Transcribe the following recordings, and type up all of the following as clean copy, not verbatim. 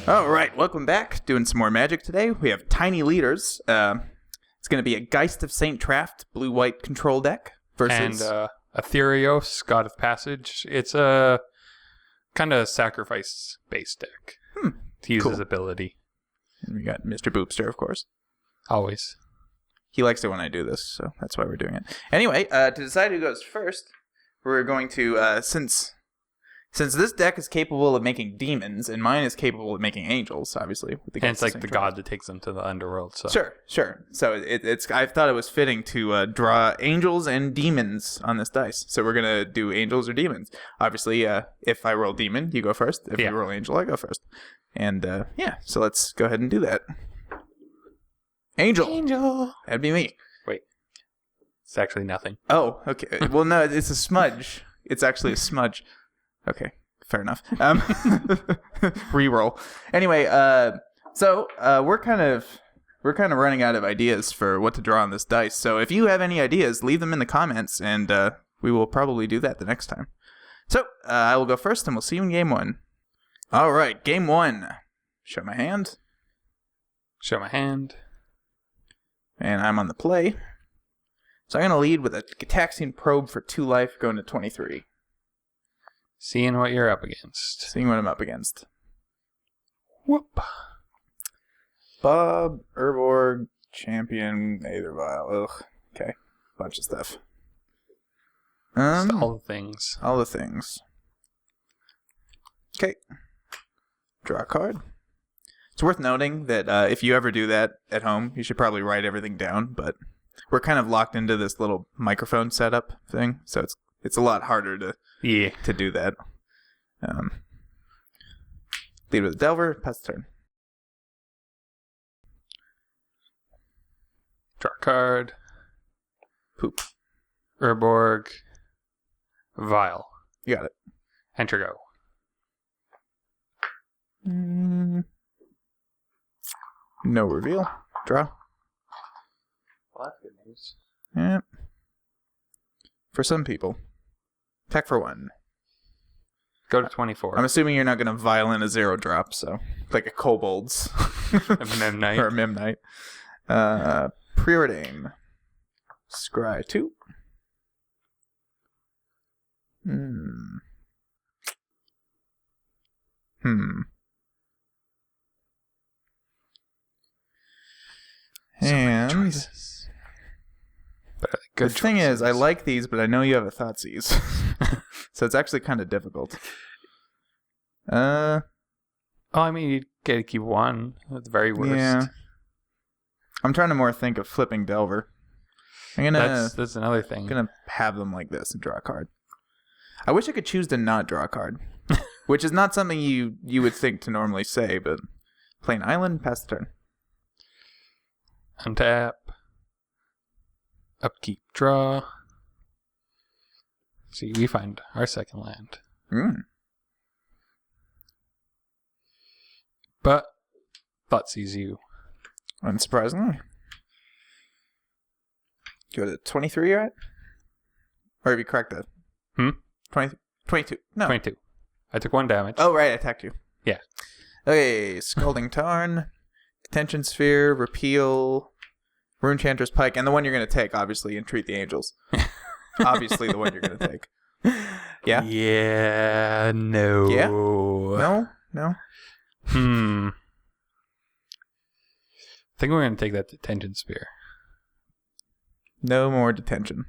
All right, welcome back. Doing some more Magic today. We have tiny leaders. It's going to be a Geist of St. Traft blue-white control deck versus... And Athreos, God of Passage. It's a kind of sacrifice-based deck to use his ability. And we got Mr. Boopster, of course. Always. He likes it when I do this, so that's why we're doing it. Anyway, to decide who goes first, we're going to, since this deck is capable of making demons, and mine is capable of making angels, obviously. With the And it's like the god that takes them to the underworld. So. Sure. So it's I thought it was fitting to draw angels and demons on this dice. So we're going to do angels or demons. Obviously, if I roll demon, you go first. If you roll angel, I go first. And, so let's go ahead and do that. Angel. That'd be me. Wait. It's actually nothing. Oh, okay. Well, no, it's a smudge. It's actually a smudge. Okay, fair enough. Reroll. Anyway, so we're kind of running out of ideas for what to draw on this dice. So if you have any ideas, leave them in the comments, and we will probably do that the next time. So I will go first, and we'll see you in game one. All right, game one. Show my hand. Show my hand. And I'm on the play. So I'm going to lead with a Gitaxian Probe for 2 life, going to 23. Seeing what you're up against. Seeing what I'm up against. Whoop. Bob, Urborg, Champion, Aether Vial. Ugh. Okay. Bunch of stuff. Just all the things. All the things. Okay. Draw a card. It's worth noting that if you ever do that at home, you should probably write everything down, but we're kind of locked into this little microphone setup thing, so it's a lot harder to do that. Lead with a Delver, pass the turn. Draw a card. Poop. Urborg. Vial. You got it. Enter go. No reveal. Draw. Well, that's good news. Yeah. For some people. Attack for 1. Go to 24. I'm assuming you're not going to vial in a 0 drop, so like a Kobold's. A Memnite. Or a Memnite. Preordain. Scry 2. And choices. the thing is, I like these, but I know you have a Thoughtseize. So it's actually kind of difficult. I mean, you get to keep 1 at the very worst. Yeah. I'm trying to more think of flipping Delver. That's another thing. I'm gonna have them like this and draw a card. I wish I could choose to not draw a card, which is not something you would think to normally say, but play an island, pass the turn. Untap. Upkeep, draw. See, we find our second land. But Thoughtseize you. Unsurprisingly. Go to 23, right? Or have you cracked that? 22. No. 22. I took 1 damage. Oh, right, I attacked you. Yeah. Okay, Scalding Tarn, Detention Sphere, Repeal, Rune Chanter's Pike, and the one you're going to take, obviously, Entreat the Angels. Obviously the one you're going to take. Yeah? Yeah, no. Yeah? No? I think we're going to take that Detention Spear. No more detention.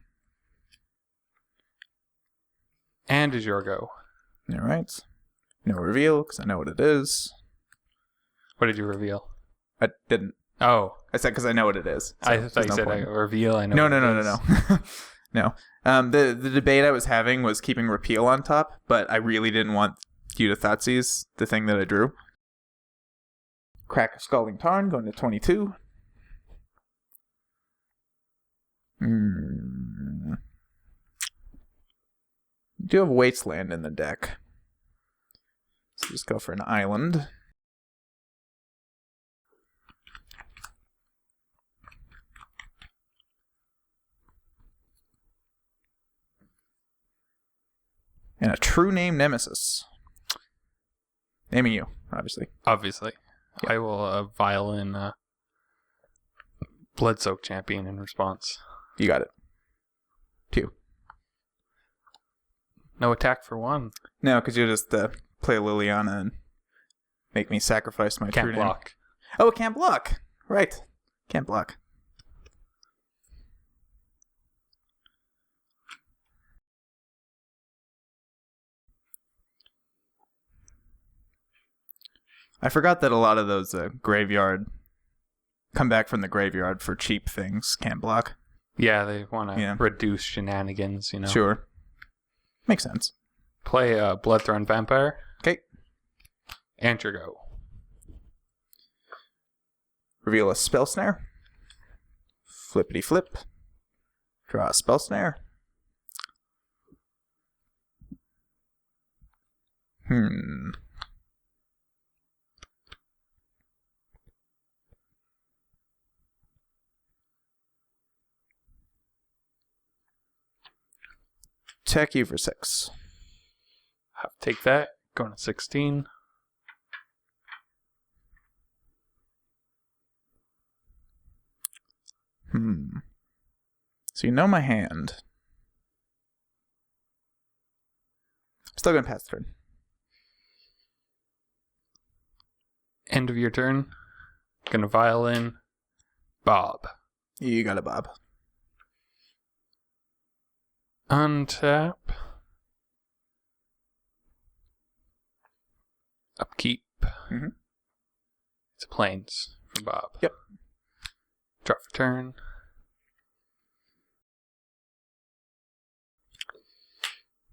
And is your go. All right. No reveal, because I know what it is. What did you reveal? I didn't. Oh. I said because I know what it is. So I thought you said reveal. I know. No. No. The debate I was having was keeping repeal on top, but I really didn't want you to Thoughtseize the thing that I drew. Crack a Scalding Tarn, going to 22. You do have Wasteland in the deck. So just go for an island. And a true name nemesis. Naming you. obviously. Obviously. Yeah. I will violin Blood Soak Champion in response. You got it. 2. No attack for 1. No, because you'll just play Liliana and make me sacrifice my Can't true name. block. Oh, it can't block. Right. Can't block. I forgot that a lot of those graveyard come back from the graveyard for cheap things can't block. Yeah, they want to reduce shenanigans, you know. Sure. Makes sense. Play Bloodthorn Vampire. Okay. Enter go. Reveal a spell snare. Flippity flip. Draw a spell snare. Attack you for 6. Have to take that. Going to 16. So you know my hand. Still gonna pass the turn. End of your turn. Gonna violin Bob. You got it, Bob. Untap. Upkeep. Mm-hmm. It's a plains for Bob. Yep. Draw for turn.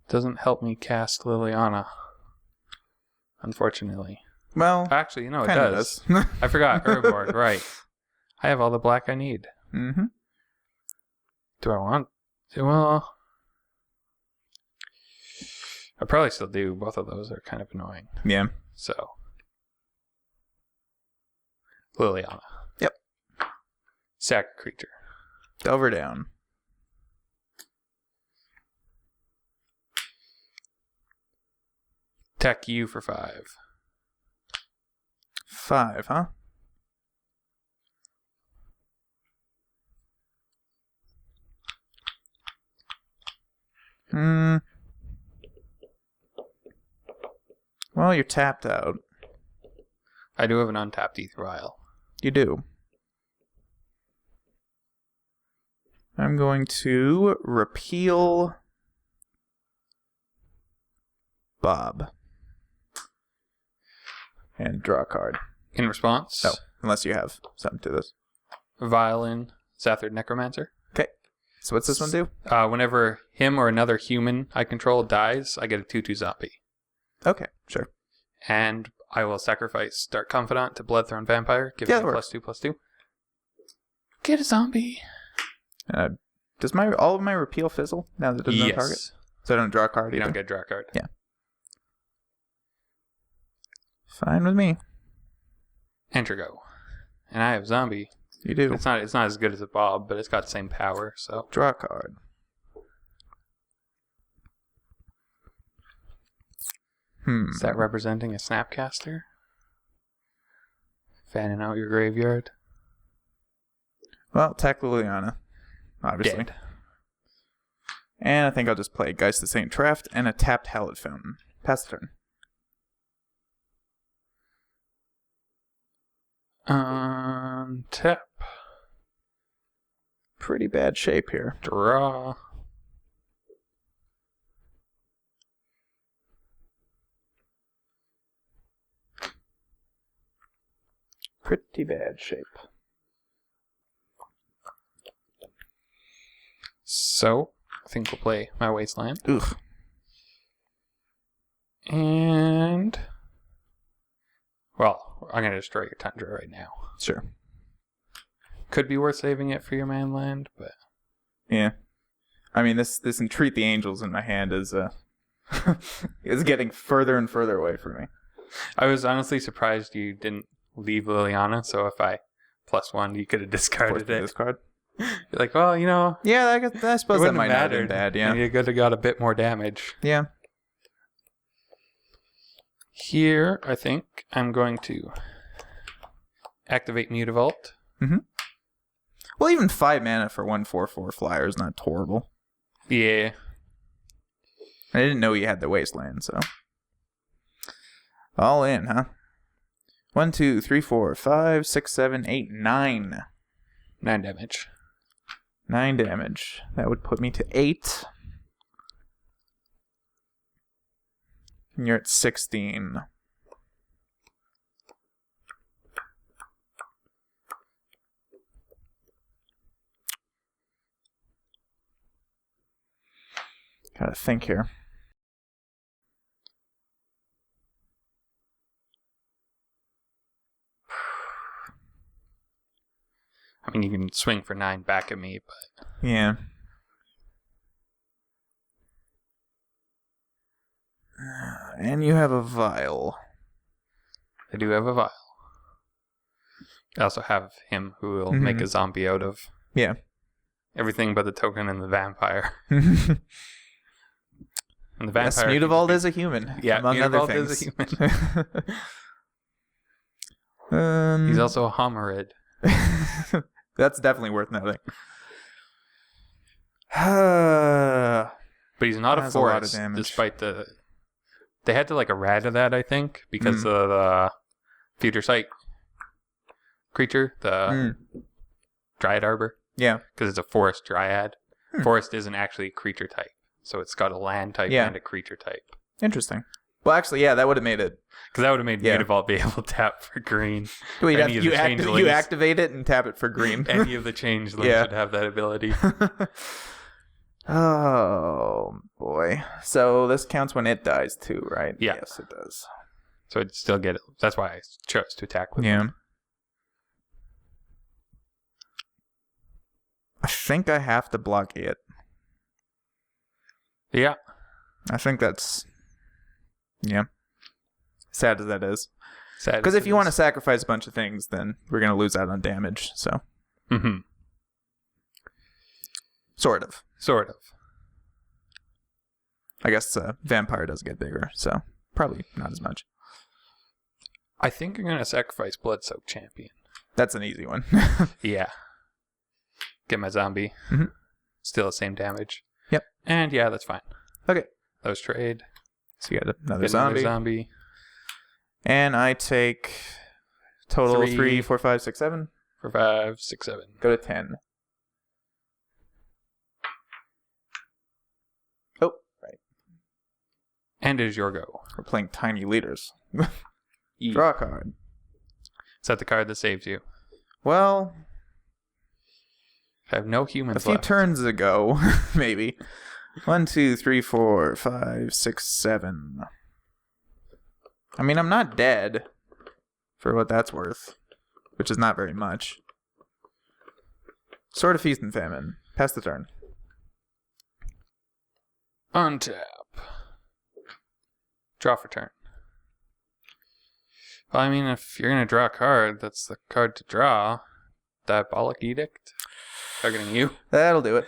Doesn't help me cast Liliana, unfortunately. Well, actually, no, it does. I forgot. Urborg, right. I have all the black I need. Mm-hmm. Do I want to? Well, I probably still do. Both of those are kind of annoying. Yeah. So, Liliana. Yep. Sack a creature. Delver down. Attack you for 5. 5, huh? Well, you're tapped out. I do have an untapped Ether Vial. You do. I'm going to repeal Bob. And draw a card. In response? No, unless you have something to this. Violin Zathard Necromancer. Okay. So what's this one do? Whenever him or another human I control dies, I get a 2/2 zombie. Okay, sure. And I will sacrifice Dark Confidant to Bloodthorn Vampire, giving me +2/+2. Get a zombie. Does all of my repeal fizzle now that it doesn't have a target? So I don't draw a card either? You don't get a draw card. Yeah. Fine with me. Enter go. And I have zombie. You do. It's not as good as a Bob, but it's got the same power, so. Draw a card. Is that representing a Snapcaster? Fanning out your graveyard? Well, attack Liliana, obviously. Dead. And I think I'll just play Geist the Saint Traft and a tapped Hallowed Fountain. Pass the turn. Tap. Pretty bad shape here. Draw. Pretty bad shape. So, I think we'll play my Wasteland. Ugh. And, well, I'm going to destroy your Tundra right now. Sure. Could be worth saving it for your manland, but... Yeah. I mean, this Entreat the Angels in my hand is is getting further and further away from me. I was honestly surprised you didn't leave Liliana, so if I +1, you could have discarded it. Discard? You're like, well, you know... Yeah, I suppose that might not have been bad, yeah. And you could have got a bit more damage. Yeah. Here, I think I'm going to activate Mutavault. Mm-hmm. Well, even 5 mana for 1/4/4 flyer is not horrible. Yeah. I didn't know you had the Wasteland, so. All in, huh? 1, 2, 3, 4, 5, 6, 7, 8, 9. 9 damage. 9 damage. That would put me to 8. And you're at 16. Gotta think here. I mean, you can swing for 9 back at me, but... Yeah. And you have a vial. I do have a vial. I also have him who will make a zombie out of everything but the token and the vampire. And the vampire. Yes, Mutavault is a human. Yeah, among Mutavault other things. is a human. He's also a hominid. That's definitely worth noting. But he's not a forest, despite the... They had to errata that, I think, because of the future sight creature, the Dryad Arbor. Yeah. Because it's a forest dryad. Forest isn't actually a creature type. So it's got a land type and a creature type. Interesting. Well, actually, yeah, that would have made it... Because that would have made Mutavault be able to tap for green. Well, you activate it and tap it for green. Any of the changelings would have that ability. Oh, boy. So this counts when it dies, too, right? Yeah. Yes, it does. So I'd still get it. That's why I chose to attack with him. I think I have to block it. Yeah. I think that's... Yeah. Sad as that is. Sad. Because if you want to sacrifice a bunch of things, then we're going to lose out on damage, so... Mm-hmm. Sort of. I guess Vampire does get bigger, so probably not as much. I think I'm going to sacrifice Bloodsoaked Champion. That's an easy one. Yeah. Get my zombie. Mm-hmm. Still the same damage. Yep. And yeah, that's fine. Okay. Those trade. So you got another zombie. Another zombie. And I take total 3, 4, 5, 6, 7. 4, 5, 6, 7. Go to 10. Oh, right. And it is your go. We're playing Tiny Leaders. Draw a card. Is that the card that saves you? Well... I have no humans left. A few turns ago, maybe. 1, 2, 3, 4, 5, 6, 7. I mean, I'm not dead, for what that's worth, which is not very much. Sword of Feast and Famine. Pass the turn. Untap. Draw for turn. Well, I mean, if you're going to draw a card, that's the card to draw. Diabolic Edict. Targeting you. That'll do it.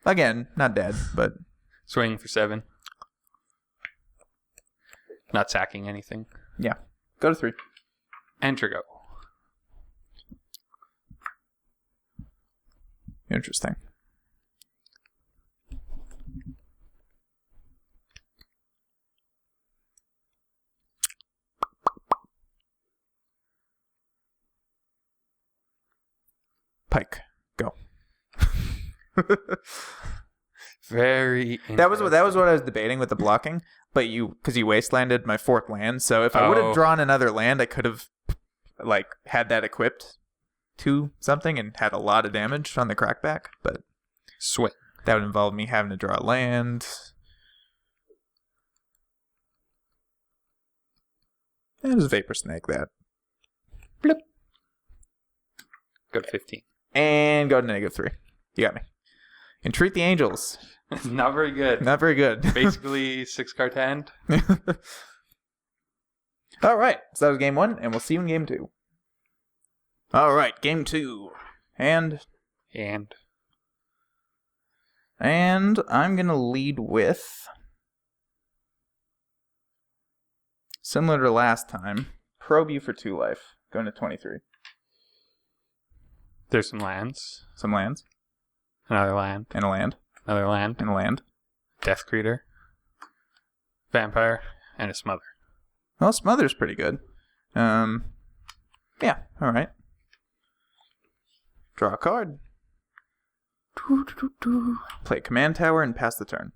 Again, not dead, but... Swing for 7. Not sacking anything. Yeah. Go to 3. Enter go. Interesting. Pike, go. Very. That was what I was debating with the blocking, but because you wastelanded my 4th land, so if I would have drawn another land, I could have had that equipped to something and had a lot of damage on the crackback. But swing. That would involve me having to draw a land. And just Vapor Snake that. Blip. Go to 15. And go to -3. You got me. Entreat the Angels. Not very good. Not very good. Basically 6-card hand. All right. So that was game 1, and we'll see you in game 2. All right. Game 2. And I'm going to lead with Similar to last time, probe you for 2 life. Going to 23. There's some lands. Some lands. Another land. And a land. Another land. And a land. Death Creator. Vampire. And a Smother. Well, Smother's pretty good. Yeah, alright. Draw a card. Play Command Tower and pass the turn.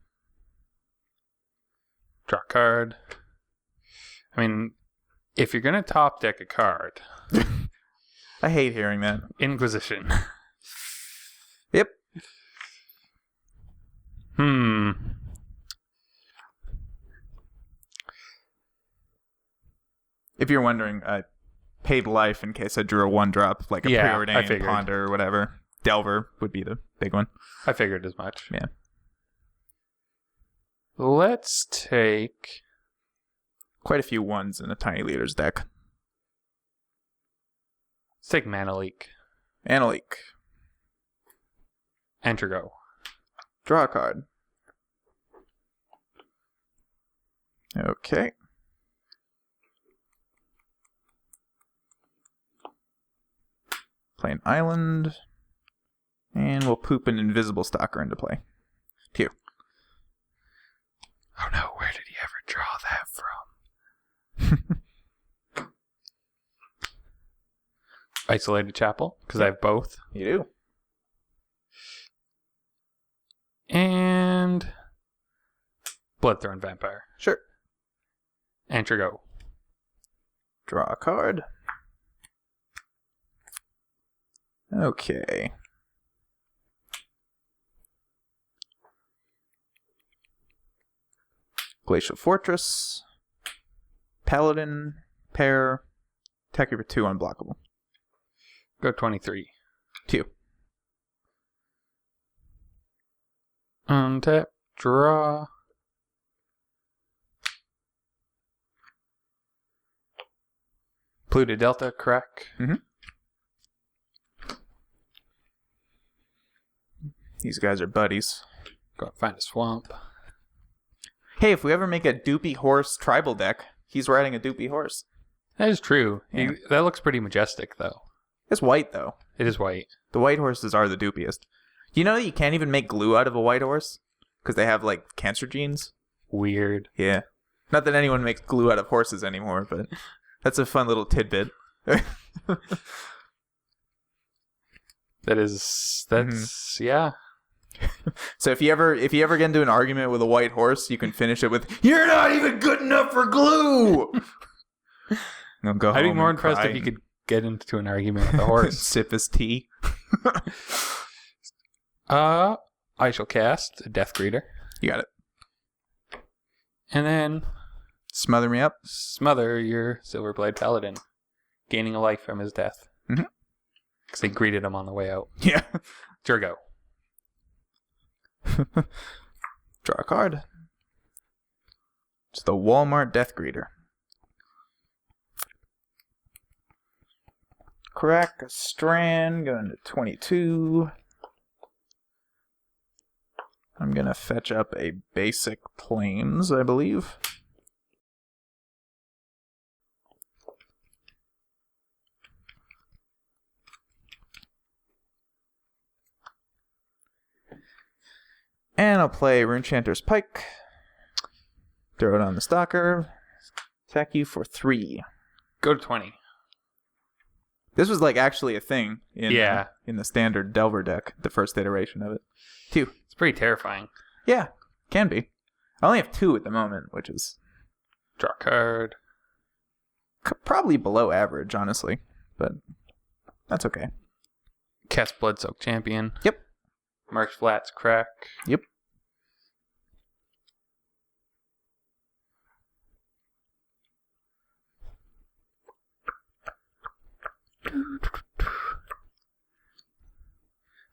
Draw a card. I mean, if you're going to top deck a card... I hate hearing that. Inquisition. Yep. If you're wondering, I paid life in case I drew a 1-drop, like a Preordained, Ponder, or whatever. Delver would be the big one. I figured as much. Yeah. Let's take... Quite a few 1s in a Tiny Leader's deck. Let's take Mana Leak. Mana Leak. Enter go. Draw a card. Okay. Play an island. And we'll poop an Invisible Stalker into play. 2. Oh no, where did he ever draw that from? Isolated Chapel, because I have both. You do. And Bloodthorn Vampire. Sure. Enter go. Draw a card. Okay. Glacial Fortress. Paladin. Pair. Attack you for 2 unblockable. Go 23. 2. Untap. Draw. Pluto Delta, crack. These guys are buddies. Go find a swamp. Hey, if we ever make a Doopy Horse tribal deck, he's riding a Doopy Horse. That is true. Yeah. That looks pretty majestic, though. It's white, though. It is white. The white horses are the doopiest. You know that you can't even make glue out of a white horse? Because they have, like, cancer genes? Weird. Yeah. Not that anyone makes glue out of horses anymore, but that's a fun little tidbit. That's yeah. So if you ever get into an argument with a white horse, you can finish it with, "You're not even good enough for glue!" I'll go I'd be home more and impressed cry if you could get into an argument with a horse. Sip his tea. I shall cast a Death Greeter. You got it. And then Smother me up. Smother your Silverblade Paladin, gaining a life from his death. Because they greeted him on the way out. Yeah. Turgo. Draw a card. It's the Walmart Death Greeter. Crack a Strand, going to 22. I'm going to fetch up a basic Plains, I believe. And I'll play Runechanter's Pike. Throw it on the Stalker. Attack you for 3. Go to 20. This was like actually a thing in the standard Delver deck, the first iteration of it. 2. It's pretty terrifying. Yeah, can be. I only have 2 at the moment, which is... Draw a card. Probably below average, honestly. But that's okay. Cast Bloodsoaked Champion. Yep. Marks Flats, crack. Yep.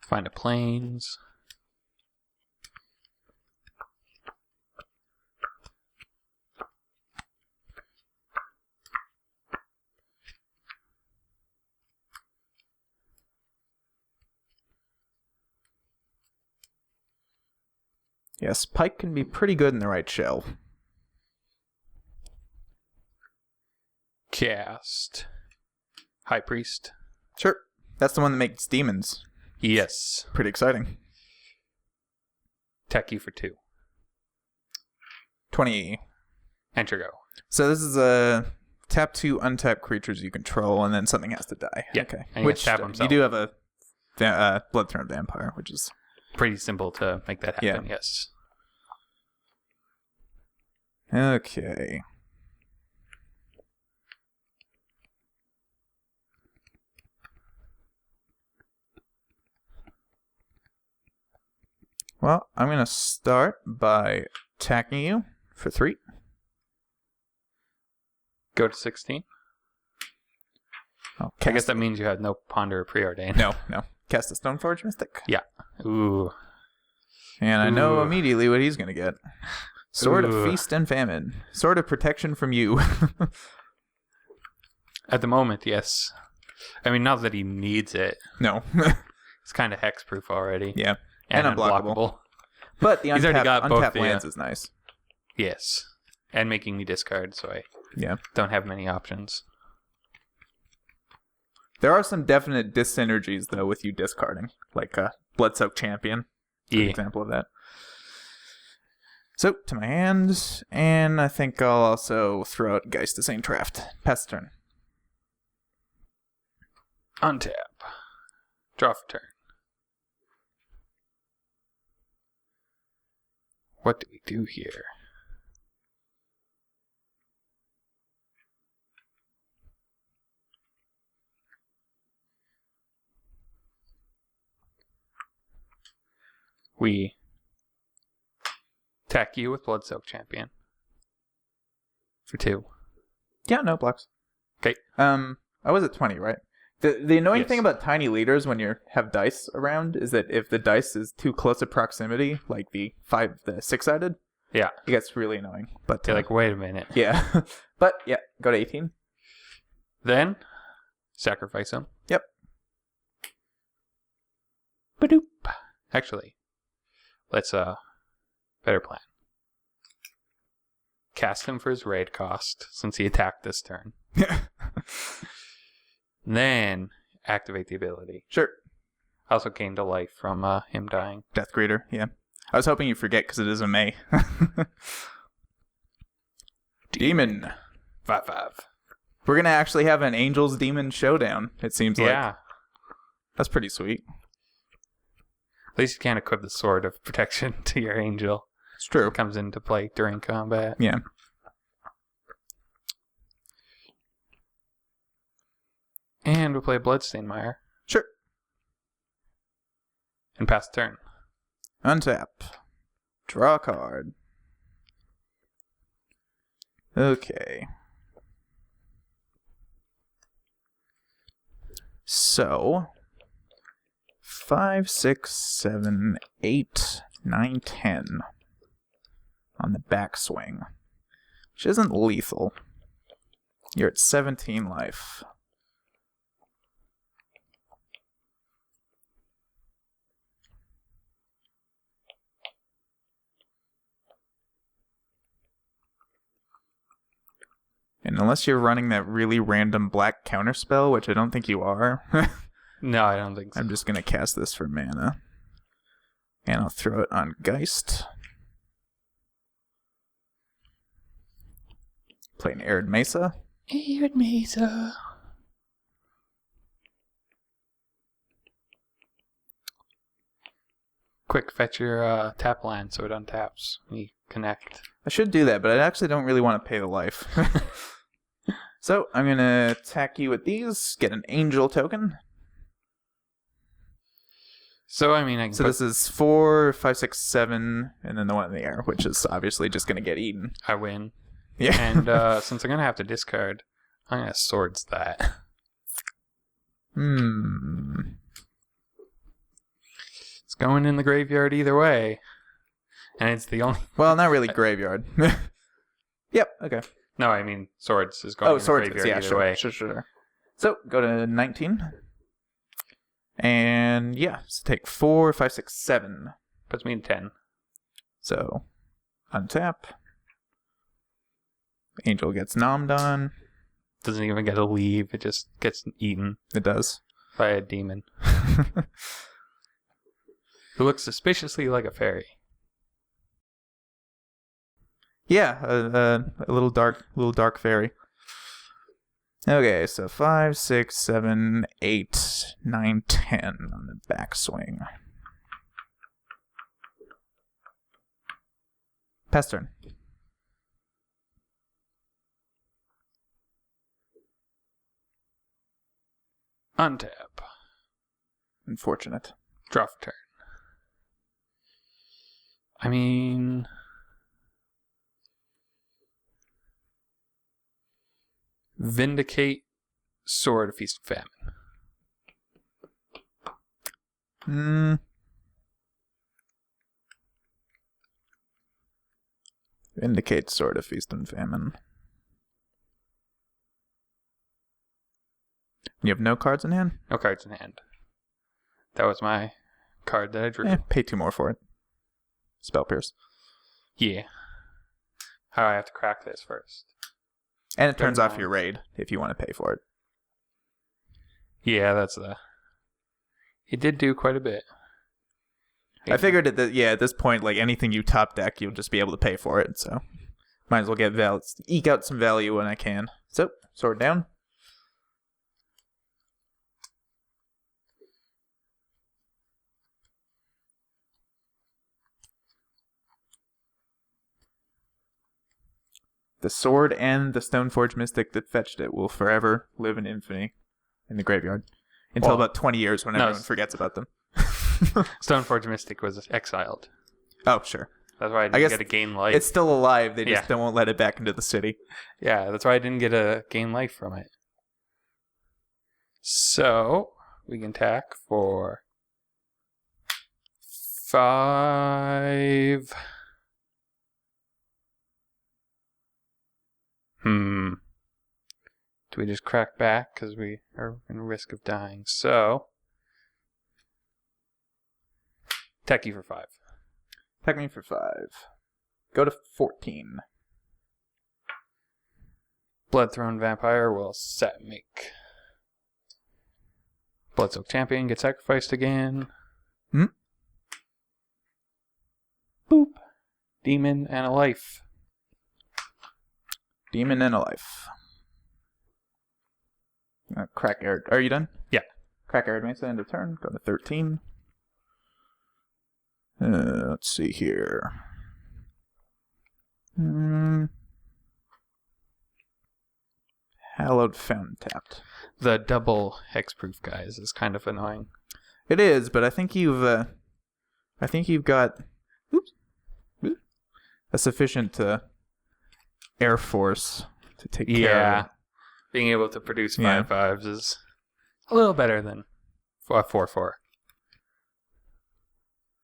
Find a Plains. Yes, Pike can be pretty good in the right shell. Cast High Priest. Sure. That's the one that makes demons. Yes. Pretty exciting. Attack you for 2. 20. Enter go. So this is a tap 2 untap creatures you control, and then something has to die. Yeah. Okay. And Which tap himself. you do have a Bloodthorn Vampire, which is pretty simple to make that happen. Yeah. Yes. okay. Well, I'm going to start by attacking you for 3. Go to 16. Oh, I guess that means you had no Ponder or Preordain. No. Cast a Stoneforge Mystic. Yeah. Ooh. And I know Ooh. immediately what he's going to get. Sword of Ooh. Feast and Famine. Sword of Protection from you. At the moment, yes. I mean, not that he needs it. No. It's kind of hexproof already. Yeah. And unblockable. unblockable. But the He's already got both, untapped yeah. lands is nice. Yes. And making me discard, so I Yeah. don't have many options. There are some definite dyssynergies, though, with you discarding. Like Bloodsoaked Champion. Good Yeah. example of that. So, to my hand, and I think I'll also throw out Geist to St. Traft. Pass the turn. Untap. Draw for turn. What do we do here? We attack you with Bloodsoaked Champion for 2. Yeah, no blocks. Okay. I was at 20, right? The annoying Yes. thing about tiny leaders when you have dice around is that if the dice is too close to proximity, like the 6-sided, Yeah. it gets really annoying. But You're like, wait a minute. yeah. But yeah, go to 18. Then sacrifice him. Yep. Badoop. Actually, let's better plan. Cast him for his raid cost since he attacked this turn. Then activate the ability. Sure. Also gained a life from him dying. Death Greeter, yeah. I was hoping you forget because it is a May. Demon. 5/5. We're going to actually have an Angels Demon showdown, it seems like. Yeah. That's pretty sweet. At least you can't equip the Sword of Protection to your Angel. It's true. It comes into play during combat. Yeah. And we'll play Bloodstained Mire. Sure. And pass the turn. Untap. Draw a card. Okay. So, 5, 6, 7, 8, 9, 10 on the backswing, which isn't lethal. You're at 17 life. And unless you're running that really random black counterspell, which I don't think you are, No, I don't think so. I'm just going to cast this for mana. And I'll throw it on Geist. Play an Arid Mesa. Arid Mesa. Quick, fetch your tap land so it untaps when you connect. I should do that, but I actually don't really want to pay the life. So, I'm going to attack you with these, get an Angel token. So, I mean, I can So this is 4, 5, 6, 7, and then the one in the air, which is obviously just going to get eaten. I win. Yeah. And since I'm going to have to discard, I'm going to swords that. It's going in the graveyard either way. And it's the only... Well, not really graveyard. Yep, okay. No, I mean, swords is going in the swords. graveyard Yeah, either sure, way. sure. So, go to 19. And, yeah, so take 4, 5, 6, 7. Puts me in 10. So, untap. Angel gets nommed on. doesn't even get to leave. It just gets eaten. It does. By a demon. Who looks suspiciously like a fairy. Yeah, a little dark fairy. Okay, so 5, 6, 7, 8, 9, 10 on the backswing. Pass turn. Untap. Unfortunate. Draw for turn. I mean... Vindicate, Sword of Feast and Famine. Vindicate, Sword of Feast and Famine. You have no cards in hand? No cards in hand. That was my card that I drew. Pay 2 more for it. Spell Pierce. Yeah. How do I have to crack this first? And it turns off your raid if you want to pay for it. Yeah, that's the... It did do quite a bit. I figured at this point, like anything you top deck, you'll just be able to pay for it. So might as well eke out some value when I can. So, sword down. The sword and the Stoneforge Mystic that fetched it will forever live in infamy in the graveyard. Until about 20 years when everyone forgets about them. Stoneforge Mystic was exiled. Oh, sure. That's why I didn't get to gain life. It's still alive. They just won't let it back into the city. Yeah, that's why I didn't get to gain life from it. So, we can attack for 5... Do we just crack back because we are in risk of dying? So, attack you for 5. Attack me for 5. Go to 14. Bloodthrone Vampire will make. Bloodsoaked Champion get sacrificed again. Boop. Demon and a life. Demon and a life. Crack Arid. Are you done? Yeah. Crack Arid Mesa end of turn. Go to 13. Let's see here. Hallowed Fountain tapped. The double hexproof guys is kind of annoying. It is, but I think you've got a sufficient air force to take care of it. Being able to produce 5/5s is a little better than a 4/4.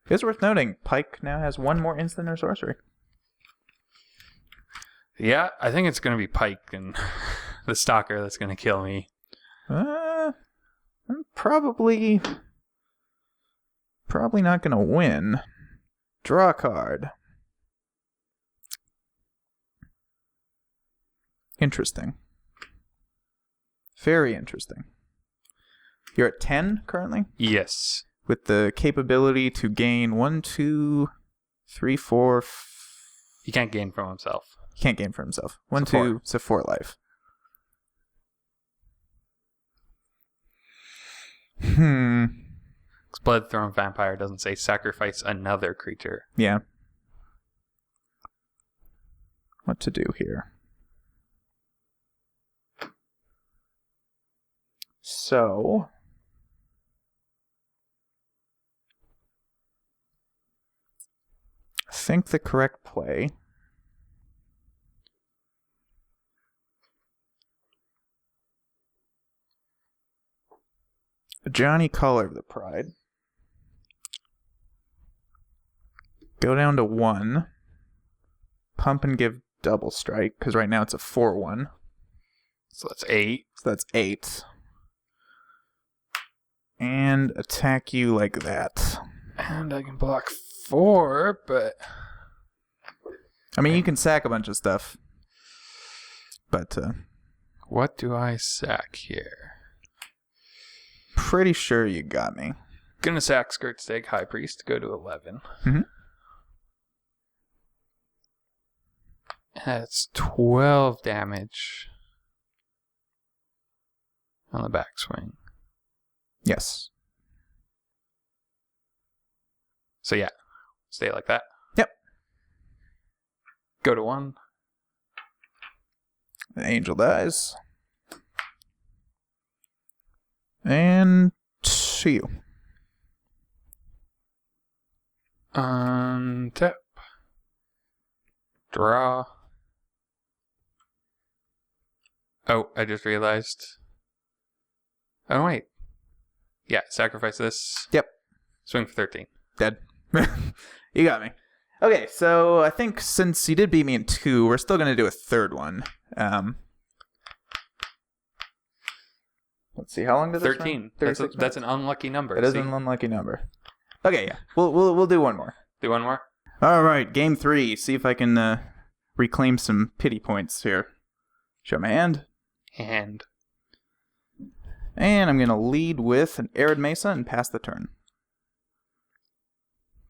It's worth noting, Pike now has 1 more instant or sorcery. Yeah, I think it's going to be Pike and the Stalker that's going to kill me. I'm probably not going to win. Draw a card. Interesting. Very interesting. You're at 10 currently? Yes. With the capability to gain 1, 2, 3, 4... He can't gain from himself. He can't gain from himself. 1, 2, so 4 life. Bloodthrone Vampire doesn't say sacrifice another creature. Yeah. What to do here? So... I think the correct play Johnny Collar of the Pride. Go down to 1. Pump and give double strike, because right now it's a 4/1. So that's 8. So that's 8. And attack you like that. And I can block 4, but... I mean, you can sack a bunch of stuff. But What do I sack here? Pretty sure you got me. Gonna sack Skirt Stag High Priest, go to 11. Mm-hmm. That's 12 damage on the backswing. Yes. So yeah, stay like that. Yep. Go to 1. The angel dies. And to you. Untap. Draw. Oh, I just realized. Oh, wait. Yeah, sacrifice this. Yep. Swing for 13. Dead. You got me. Okay, so I think since you did beat me in 2, we're still going to do a third one. Let's see, how long did this 13. run? That's an unlucky number. It is an unlucky number. Okay, yeah. We'll do one more. Do one more? All right, game 3. See if I can reclaim some pity points here. Show my hand. And I'm going to lead with an Arid Mesa and pass the turn.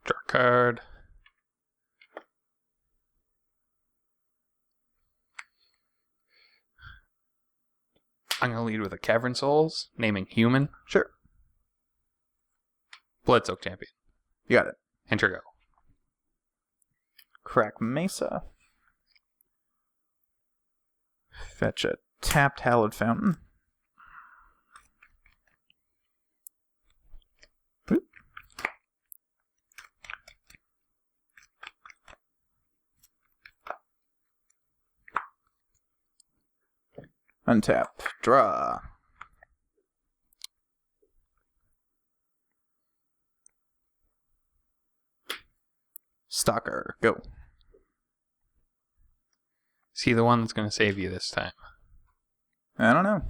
draw a card. I'm going to lead with a Cavern Souls, naming Human. Sure. Bloodsoak Champion. You got it. Enter go. Crack Mesa. Fetch a tapped Hallowed Fountain. Boop. Untap. Draw. Stalker. Go. Is he the one that's going to save you this time? I don't know.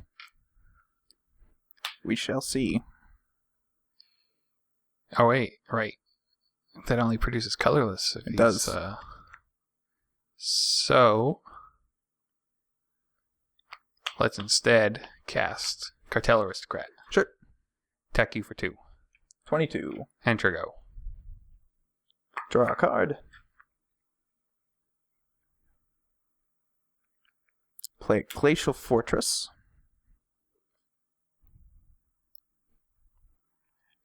We shall see. Oh, wait. Right. That only produces colorless. It does. So, let's instead cast Cartel Aristocrat. Sure. Attack you for 2. 22. Enter go. Draw a card. Play Glacial Fortress.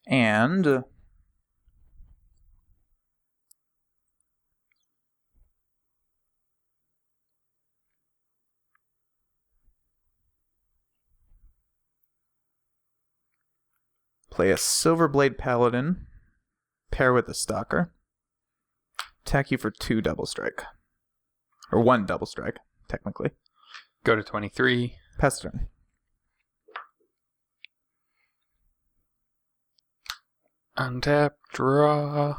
And play a Silverblade Paladin. Pair with a Stalker. Attack you for 2 double strike. Or 1 double strike, technically. Go to 23. Pass turn. Untap, draw.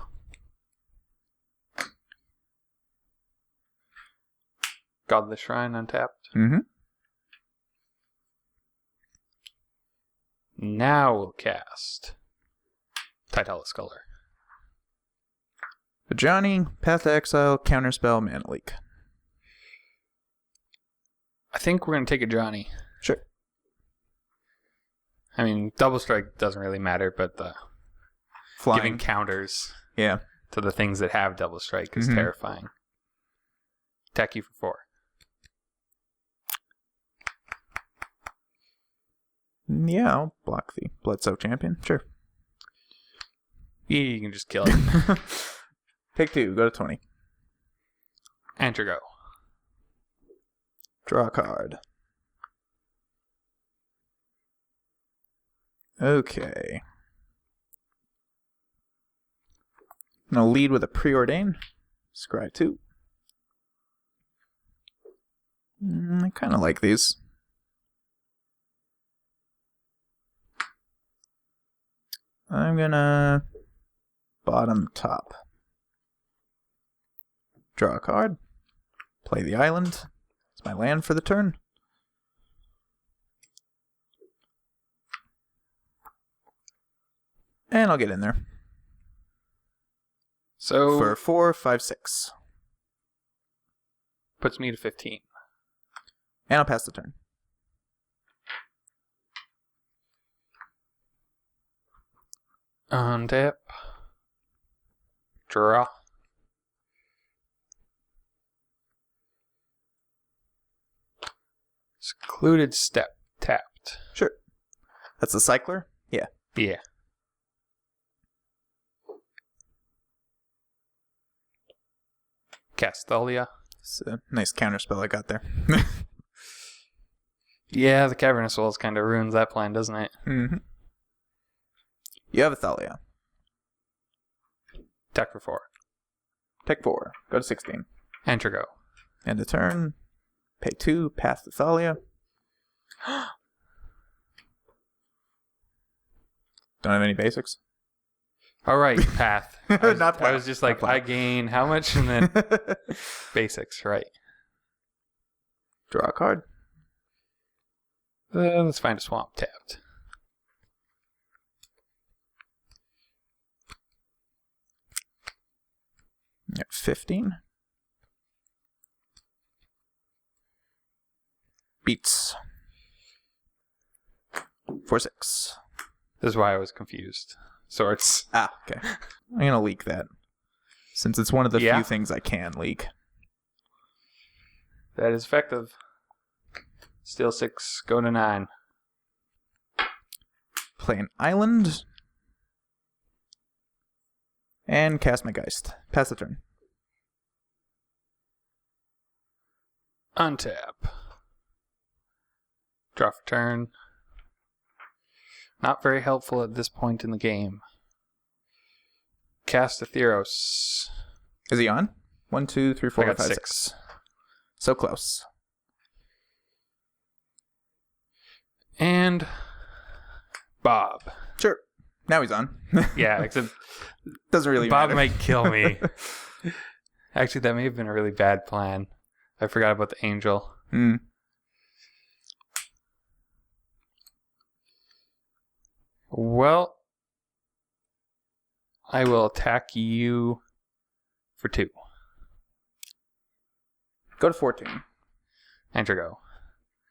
Godless Shrine untapped. Mm-hmm. Now we'll cast Titallus Color. Johnny, Path to Exile, Counterspell, Mana Leak. I think we're going to take a Johnny. Sure. I mean, double strike doesn't really matter, but the Flying. giving counters Yeah. to the things that have double strike is terrifying. Attack you for 4. Yeah, I'll block the Bloodsoak Champion. Sure. You can just kill it. Pick 2, go to 20. Enter go. Draw a card. Okay. I'm going to lead with a Preordain. Scry 2. I kind of like these. I'm going to bottom top. Draw a card. Play the island. It's my land for the turn. And I'll get in there. So For 4, 5, 6. puts me to 15. And I'll pass the turn. Untap. Draw. Secluded step. Tapped. Sure. That's the cycler? Yeah. Yeah. Castalia. It's a nice counterspell I got there. Yeah, the Cavernous Walls kind of ruins that plan, doesn't it? Mm-hmm. You have Athreos. Attack for 4. Take 4. Go to 16. Enter go. End of turn. Pay 2. Pass Athreos. Don't have any basics? All right, path. I was just like, I gain how much? And then basics, right. Draw a card. Let's find a swamp tapped. At 15. Beats. 4-6. This is why I was confused. Sorts. Ah, okay. I'm going to leak that. Since it's one of the few things I can leak. That is effective. Still 6, go to 9. Play an island. And cast my Geist. Pass the turn. Untap. Draw for turn. Not very helpful at this point in the game. Cast Athreos. Is he on? 1, 2, 3, 4, I got 5, 6. 6. So close. And Bob. Sure. Now he's on. Yeah, except doesn't really Bob matter. might kill me. Actually, that may have been a really bad plan. I forgot about the angel. Hmm. Well, I will attack you for 2. Go to 14. Enter go.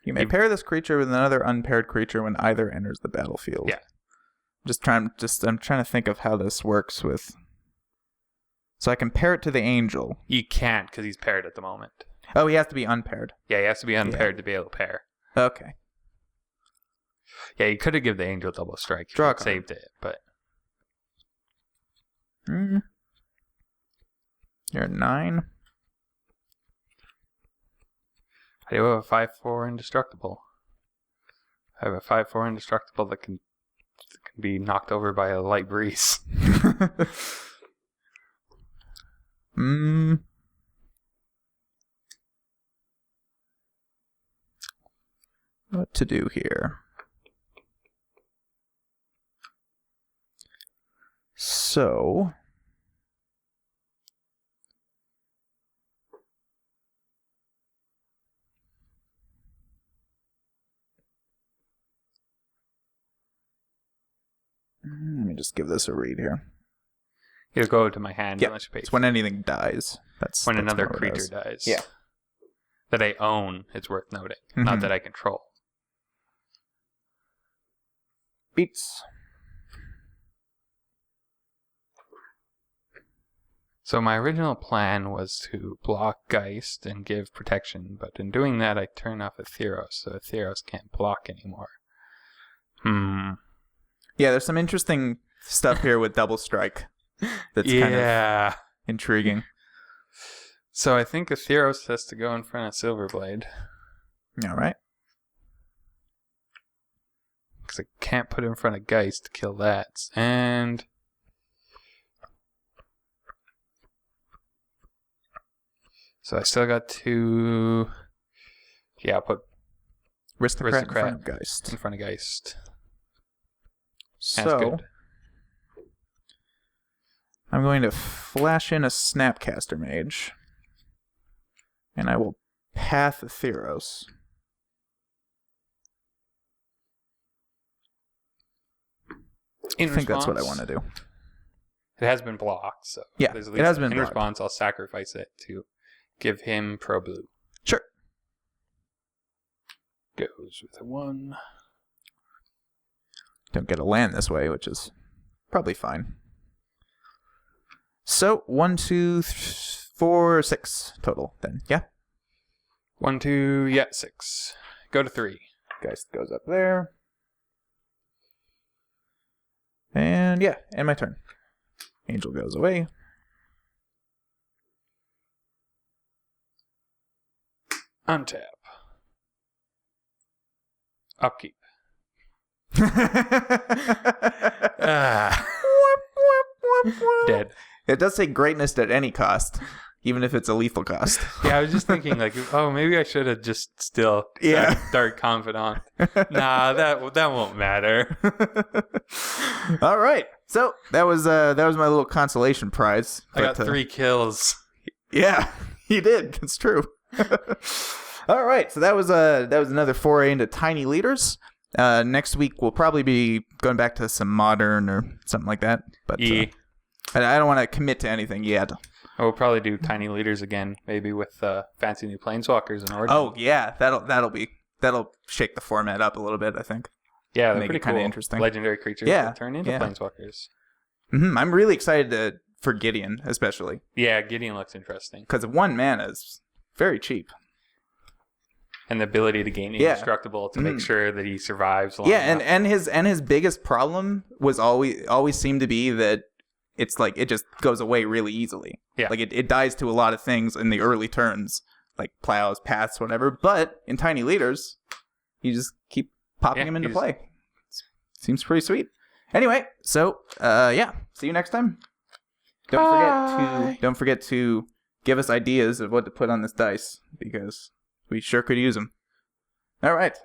You may pair this creature with another unpaired creature when either enters the battlefield. Yeah. I'm trying to think of how this works with. So I can pair it to the angel. You can't because he's paired at the moment. Oh, he has to be unpaired. Yeah, he has to be unpaired to be able to pair. Okay. Yeah, you could have given the angel double strike. Draw a card. Saved it, but You're 9. I do have a 5/4 indestructible. I have a 5/4 indestructible that can be knocked over by a light breeze. What to do here? So let me just give this a read here. It'll go to my hand unless you pay. It's when anything dies. That's another what creature dies. Yeah. That I own, it's worth noting. Not that I control. Beats. So my original plan was to block Geist and give protection, but in doing that I turn off Athreos, so Athreos can't block anymore. Yeah, there's some interesting stuff here with double strike. That's kind of intriguing. So I think Athreos has to go in front of Silverblade. All right. Because I can't put it in front of Geist to kill that. And so I still got 2. Yeah, I'll put Aristocrat in front of Geist. In front of Geist. So good. I'm going to flash in a Snapcaster Mage. And I will path Athreos. I think that's what I want to do. It has been blocked, so yeah, it has been blocked. In response, I'll sacrifice it to give him Pro Blue. Sure. Goes with a 1. Don't get a land this way, which is probably fine. So 1, 2, 4, 6 total then. Yeah. 1, 2, yeah, 6. Go to 3. Geist goes up there. And yeah, and my turn. Angel goes away. Untap. Upkeep. Dead. It does say greatness at any cost, even if it's a lethal cost. Yeah, I was just thinking, like, oh, maybe I should have just still Dark Confidant. Nah, that won't matter. All right, so that was my little consolation prize. I got 3 kills. Yeah, you did. That's true. All right, so that was another foray into tiny leaders. Next week we'll probably be going back to some modern or something like that. But I don't want to commit to anything yet. We'll probably do tiny leaders again, maybe with fancy new planeswalkers in Origin. Oh yeah, that'll shake the format up a little bit, I think. Yeah, they're pretty cool. Interesting. Legendary creatures that turn into planeswalkers. Mm-hmm. I'm really excited for Gideon, especially. Yeah, Gideon looks interesting because 1 mana is very cheap. And the ability to gain indestructible to make sure that he survives long enough. and his biggest problem was always seemed to be that it's like it just goes away really easily. Yeah. Like it dies to a lot of things in the early turns, like plows, paths, whatever. But in tiny leaders, you just keep popping him into play. Seems pretty sweet. Anyway, so see you next time. Don't forget to give us ideas of what to put on this dice because we sure could use them. All right.